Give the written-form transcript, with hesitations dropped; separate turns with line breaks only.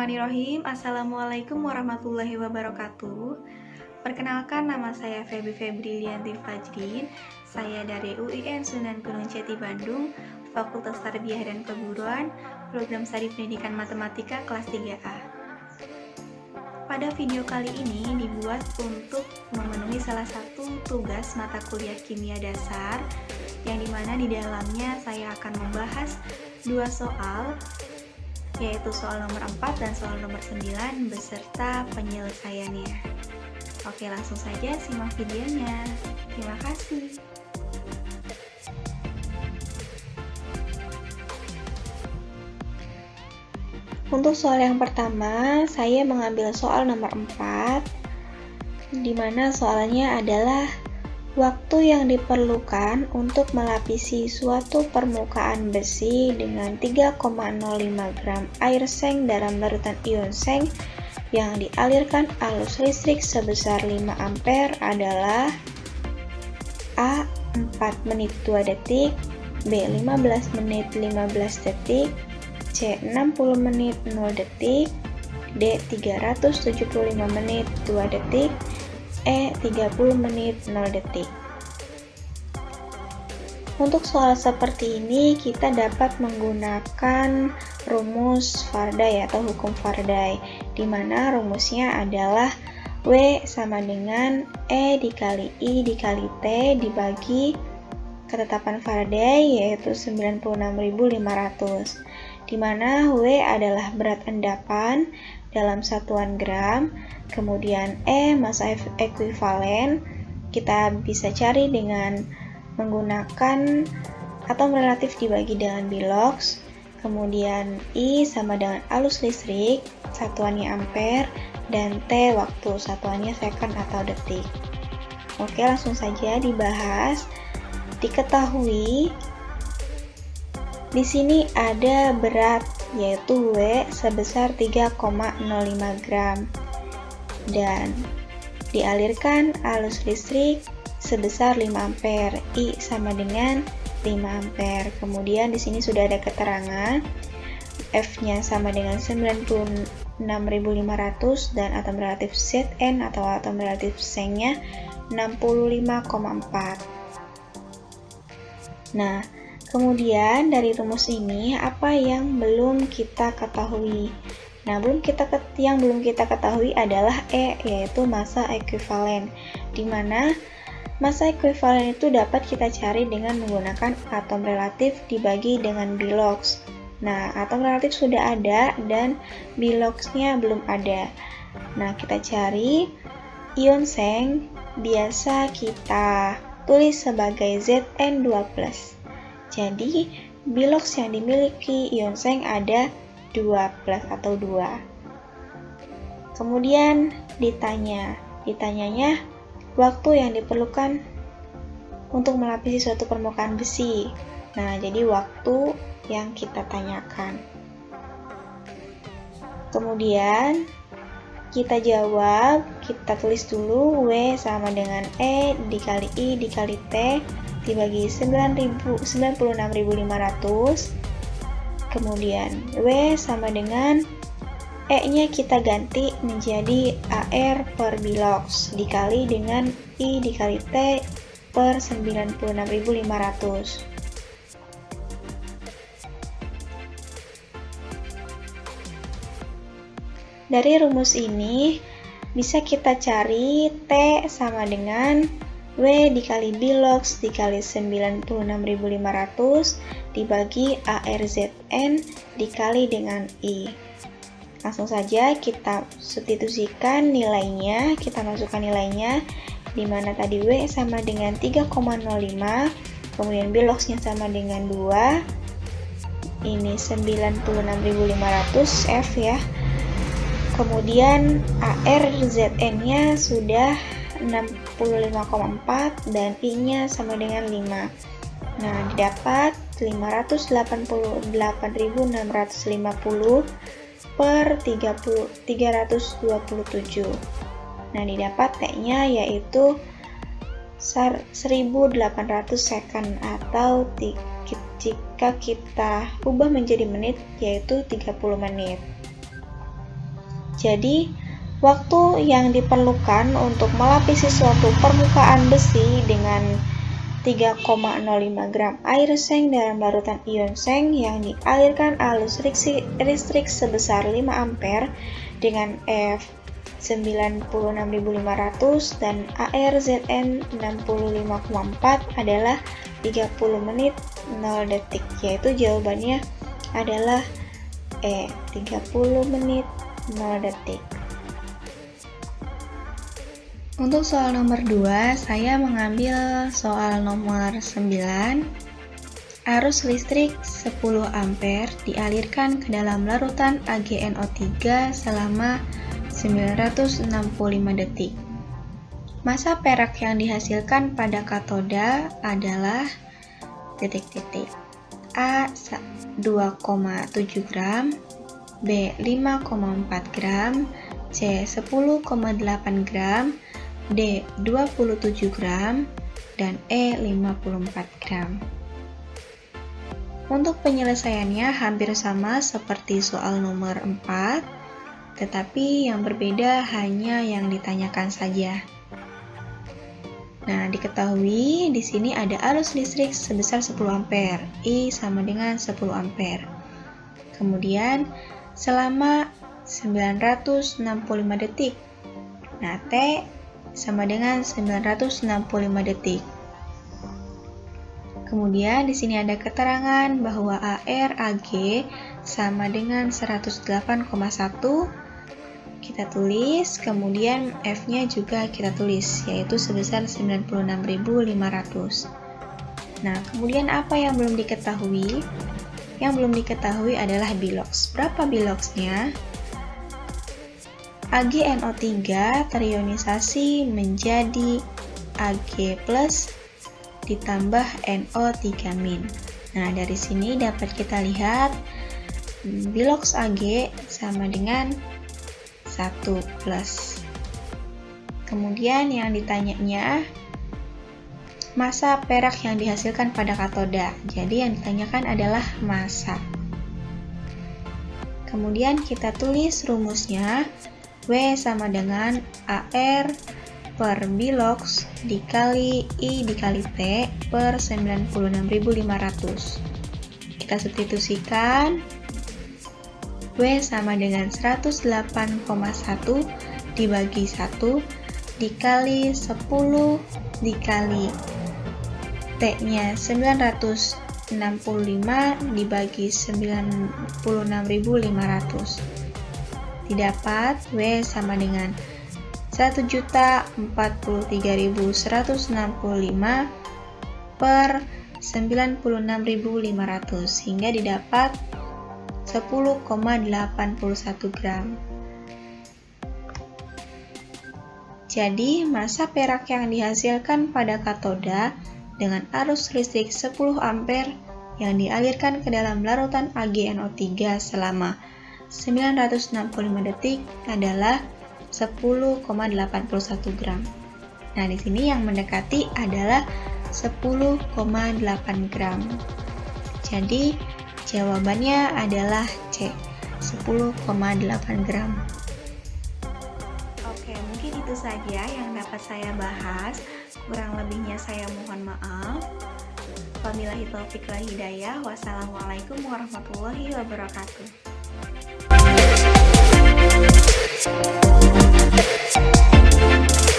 Bismillahirrahmanirrahim. Assalamualaikum warahmatullahi wabarakatuh. Perkenalkan, nama saya Febrilianti Fajrin. Saya dari UIN Sunan Gunung Jati Bandung, Fakultas Tarbiyah dan Keguruan, Program Studi Pendidikan Matematika kelas 3A. Pada video kali ini dibuat untuk memenuhi salah satu tugas mata kuliah kimia dasar, yang dimana di dalamnya saya akan membahas dua soal, yaitu soal nomor 4 dan soal nomor 9 beserta penyelesaiannya. Oke, langsung saja simak videonya. Terima kasih. Untuk soal yang pertama, saya mengambil soal nomor 4, di mana soalnya adalah waktu yang diperlukan untuk melapisi suatu permukaan besi dengan 3,05 gram air seng dalam larutan ion seng yang dialirkan arus listrik sebesar 5 ampere adalah A. 4 menit 2 detik, B. 15 menit 15 detik, C. 60 menit 0 detik, D. 375 menit 2 detik, E. 30 menit 0 detik. Untuk soal seperti ini kita dapat menggunakan rumus Faraday atau hukum Faraday, di mana rumusnya adalah W sama dengan E dikali I dikali T dibagi ketetapan Faraday, yaitu 96.500, di mana W adalah berat endapan dalam satuan gram, kemudian E massa ekuivalen kita bisa cari dengan menggunakan atom relatif dibagi dengan bilox, kemudian I sama dengan arus listrik, satuannya ampere, dan T waktu, satuannya second atau detik. Oke, langsung saja dibahas. Diketahui di sini ada berat, yaitu W sebesar 3,05 gram dan dialirkan arus listrik sebesar 5 ampere. I sama dengan 5 ampere. Kemudian di sini sudah ada keterangan F-nya sama dengan 96.500 dan atom relatif Zn atau atom relatif sengnya 65,4. Nah, kemudian dari rumus ini apa yang belum kita ketahui? Nah, yang belum kita ketahui adalah E, yaitu massa ekuivalen, di mana massa ekuivalen itu dapat kita cari dengan menggunakan atom relatif dibagi dengan bilox. Nah, atom relatif sudah ada dan biloxnya belum ada. Nah, kita cari ion seng, biasa kita tulis sebagai Zn2+. Jadi, bilox yang dimiliki ion seng ada 2+ atau 2. Kemudian ditanyanya waktu yang diperlukan untuk melapisi suatu permukaan besi. Nah, jadi waktu yang kita tanyakan. Kemudian kita jawab, kita tulis dulu W sama dengan E dikali I dikali T dibagi 96.500. Kemudian W sama dengan E-nya kita ganti menjadi AR per bilox dikali dengan I dikali T per 96.500. Dari rumus ini bisa kita cari T sama dengan W dikali bilox dikali 96.500 dibagi ARZN dikali dengan I. Langsung saja kita substitusikan nilainya, kita masukkan nilainya, di mana tadi W sama dengan 3,05, kemudian biloxnya sama dengan 2, ini 96.500 F ya, kemudian ARZN-nya sudah 65,4 dan I-nya sama dengan 5. Nah, didapat 588.650 per 327. Nah, didapat T-nya yaitu 1800 second atau jika kita ubah menjadi menit yaitu 30 menit. Jadi, waktu yang diperlukan untuk melapisi suatu permukaan besi dengan 3,05 gram air seng dalam larutan ion seng yang dialirkan arus listrik sebesar 5 ampere dengan F 96.500 dan ARZN 65,4 adalah 30 menit 0 detik, yaitu jawabannya adalah E, 30 menit 0 detik. Untuk soal nomor 2, saya mengambil soal nomor 9. Arus listrik 10 ampere dialirkan ke dalam larutan AgNO3 selama 965 detik. Massa perak yang dihasilkan pada katoda adalah A 2,7 gram, B 5,4 gram, C 10,8 gram, D 27 gram, dan E 54 gram. Untuk penyelesaiannya hampir sama seperti soal nomor 4, tetapi yang berbeda hanya yang ditanyakan saja. Nah, diketahui di sini ada arus listrik sebesar 10 ampere, I sama dengan 10 ampere. Kemudian selama 965 detik. Nah, T sama dengan 965 detik. Kemudian di sini ada keterangan bahwa AR AG sama dengan 108,1. Kita tulis, kemudian F-nya juga kita tulis, yaitu sebesar 96.500. Nah, kemudian apa yang belum diketahui? Yang belum diketahui adalah Bilox. Berapa Biloxnya? AgNO3 terionisasi menjadi Ag+ ditambah NO3-. Nah, dari sini dapat kita lihat Bilox Ag sama dengan 1+. Kemudian yang ditanyanya massa perak yang dihasilkan pada katoda. Jadi yang ditanyakan adalah massa. Kemudian kita tulis rumusnya. W sama dengan AR per Bilox dikali I dikali T per 96.500. Kita substitusikan. W sama dengan 108,1 dibagi 1 dikali 10 dikali T-nya 965 dibagi 96.500. Didapat W sama dengan 1.043.165 per 96.500, sehingga didapat 10,81 gram. Jadi, massa perak yang dihasilkan pada katoda dengan arus listrik 10 ampere yang dialirkan ke dalam larutan AgNO3 selama 965 detik adalah 10,81 gram. Nah, di sini yang mendekati adalah 10,8 gram. Jadi, jawabannya adalah C, 10,8 gram. Oke, mungkin itu saja yang dapat saya bahas. Kurang lebihnya saya mohon maaf. Wabillahi taufiq wal hidayah. Wassalamualaikum warahmatullahi wabarakatuh.